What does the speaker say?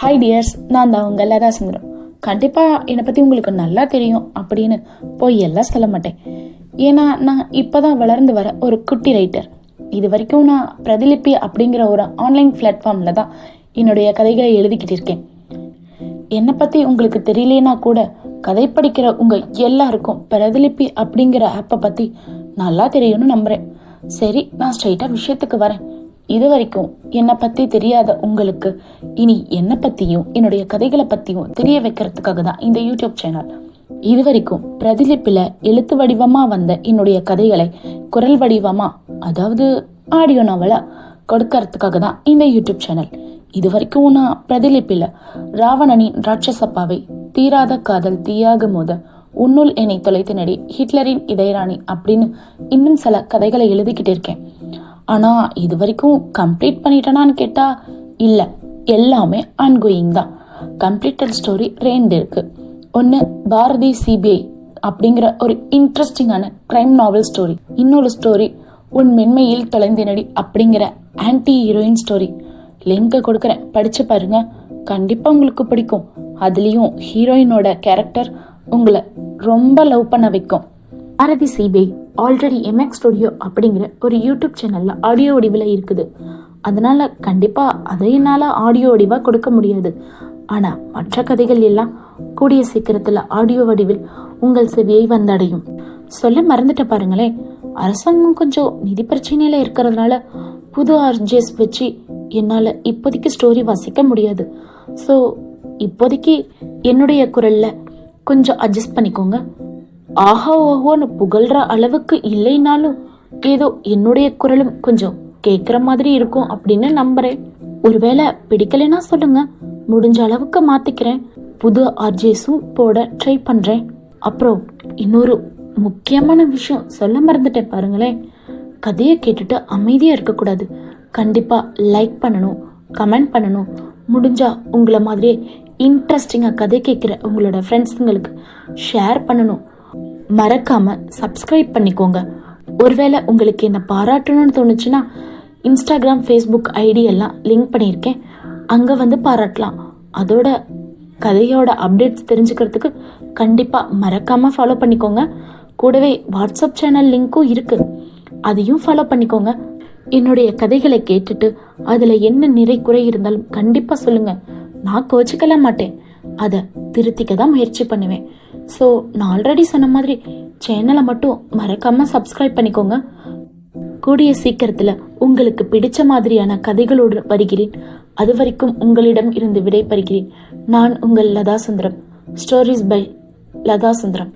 Hi tears, நான் தான் உங்கள் லதா சுந்தரம். கண்டிப்பாக என்னை பற்றி உங்களுக்கு நல்லா தெரியும் அப்படின்னு போய் எல்லாம் சொல்ல மாட்டேன். ஏன்னா நான் இப்போ தான் வளர்ந்து வர ஒரு குட்டி ரைட்டர். இது வரைக்கும் நான் பிரதிலிப்பி அப்படிங்கிற ஒரு ஆன்லைன் பிளாட்ஃபார்மில் தான் என்னுடைய கதைகளை எழுதிக்கிட்டு இருக்கேன். என்னை பற்றி உங்களுக்கு தெரியலேன்னா கூட கதை படிக்கிற உங்கள் எல்லாருக்கும் பிரதிலிப்பி அப்படிங்கிற ஆப்பை பற்றி நல்லா தெரியும்னு நம்புகிறேன். சரி, நான் ஸ்ட்ரைட்டாக விஷயத்துக்கு வரேன். இது வரைக்கும் என்னை பற்றி தெரியாத உங்களுக்கு இனி என்னை பற்றியும் என்னுடைய கதைகளை பற்றியும் தெரிய வைக்கிறதுக்காக தான் இந்த யூடியூப் சேனல். இது வரைக்கும் பிரதிலிப்பில் எழுத்து வடிவமாக வந்த என்னுடைய கதைகளை குரல் வடிவமாக, அதாவது ஆடியோ நாவலாக கொடுக்கறதுக்காக தான் இந்த யூடியூப் சேனல். இது வரைக்கும் நான் பிரதிலிப்பில் ராவணனின் ராட்சசப்பாவை, தீராத காதல் தீயாக மோத, உன்னுள் என்னை தொலைத்து நடி, ஹிட்லரின் இதயராணி அப்படின்னு இன்னும் சில கதைகளை எழுதிக்கிட்டு இருக்கேன். ஆனால் இது வரைக்கும் கம்ப்ளீட் பண்ணிட்டேனான்னு கேட்டால் இல்லை, எல்லாமே ஆன்கோயிங் தான். கம்ப்ளீட்டட் ஸ்டோரி 2 இருக்கு. ஒன்று பாரதி சிபிஐ அப்படிங்கிற ஒரு இன்ட்ரெஸ்டிங்கான கிரைம் நாவல் ஸ்டோரி. இன்னொரு ஸ்டோரி உன் மென்மையில் தொலைந்தினடி அப்படிங்கிற ஆன்டி ஹீரோயின் ஸ்டோரி. லிங்கை கொடுக்குறேன், படிச்சு பாருங்க, கண்டிப்பாக உங்களுக்கு பிடிக்கும். அதுலேயும் ஹீரோயினோட கேரக்டர் உங்களை ரொம்ப லவ் பண்ண வைக்கும். Bharathi CBI already MX studio அப்படிங்கிற ஒரு யூடியூப் சேனலில் ஆடியோ வடிவில் இருக்குது. அதனால் கண்டிப்பாக அதை என்னால் ஆடியோ வடிவாக கொடுக்க முடியாது. ஆனால் மற்ற கதைகள் எல்லாம் கூடிய சீக்கிரத்தில் ஆடியோ வடிவில் உங்கள் செவியை வந்தடையும். சொல்ல மறந்துட்ட பாருங்களேன், அரசாங்கம் கொஞ்சம் நிதி பிரச்சனையில் இருக்கிறதுனால புது RJs வச்சு என்னால் இப்போதைக்கு ஸ்டோரி வாசிக்க முடியாது. ஸோ இப்போதைக்கு என்னுடைய குரலில் கொஞ்சம் அட்ஜஸ்ட் பண்ணிக்கோங்க. ஆஹா ஓஹோன்னு புகழ்ற அளவுக்கு இல்லைனாலும் ஏதோ என்னுடைய குரலும் கொஞ்சம் கேட்குற மாதிரி இருக்கும் அப்படின்னு நம்புறேன். ஒருவேளை பிடிக்கலைன்னா சொல்லுங்க, முடிஞ்ச அளவுக்கு மாத்திக்கிறேன். புது RJஸும் போட ட்ரை பண்றேன். அப்புறம் இன்னொரு முக்கியமான விஷயம் சொல்ல மறந்துட்டேன் பாருங்களேன், கதையை கேட்டுட்டு அமைதியா இருக்கக்கூடாது. கண்டிப்பா லைக் பண்ணணும், கமெண்ட் பண்ணணும். முடிஞ்சா உங்களை மாதிரியே இன்ட்ரெஸ்டிங்காக கதை கேட்குற உங்களோட ஃப்ரெண்ட்ஸுங்களுக்கு ஷேர் பண்ணணும். மறக்காம சப்ஸ்கிரைப் பண்ணிக்கோங்க. ஒருவேளை உங்களுக்கு என்ன பாராட்டணும்னு தோணுச்சுன்னா இன்ஸ்டாகிராம், ஃபேஸ்புக் ஐடி எல்லாம் லிங்க் பண்ணியிருக்கேன், அங்கே வந்து பாராட்டலாம். அதோட கதையோட அப்டேட்ஸ் தெரிஞ்சுக்கிறதுக்கு கண்டிப்பாக மறக்காமல் ஃபாலோ பண்ணிக்கோங்க. கூடவே வாட்ஸ்அப் சேனல் லிங்க்கும் இருக்குது, அதையும் ஃபாலோ பண்ணிக்கோங்க. என்னுடைய கதைகளை கேட்டுட்டு அதில் என்ன நிறை குறை இருந்தாலும் கண்டிப்பாக சொல்லுங்கள், நான் கோச்சிக்கல மாட்டேன். அதை திருத்திக்க தான் முயற்சி பண்ணுவேன். ஸோ நான் ஆல்ரெடி சொன்ன மாதிரி சேனலை மட்டும் மறக்காமல் சப்ஸ்கிரைப் பண்ணிக்கோங்க. கூடிய சீக்கிரத்தில் உங்களுக்கு பிடிச்ச மாதிரியான கதைகளோடு வருகிறேன். அது வரைக்கும் உங்களிடம் இருந்து விடைபெறுகிறேன். நான் உங்கள் லதா சுந்தரம். Stories by Latha Sundaram.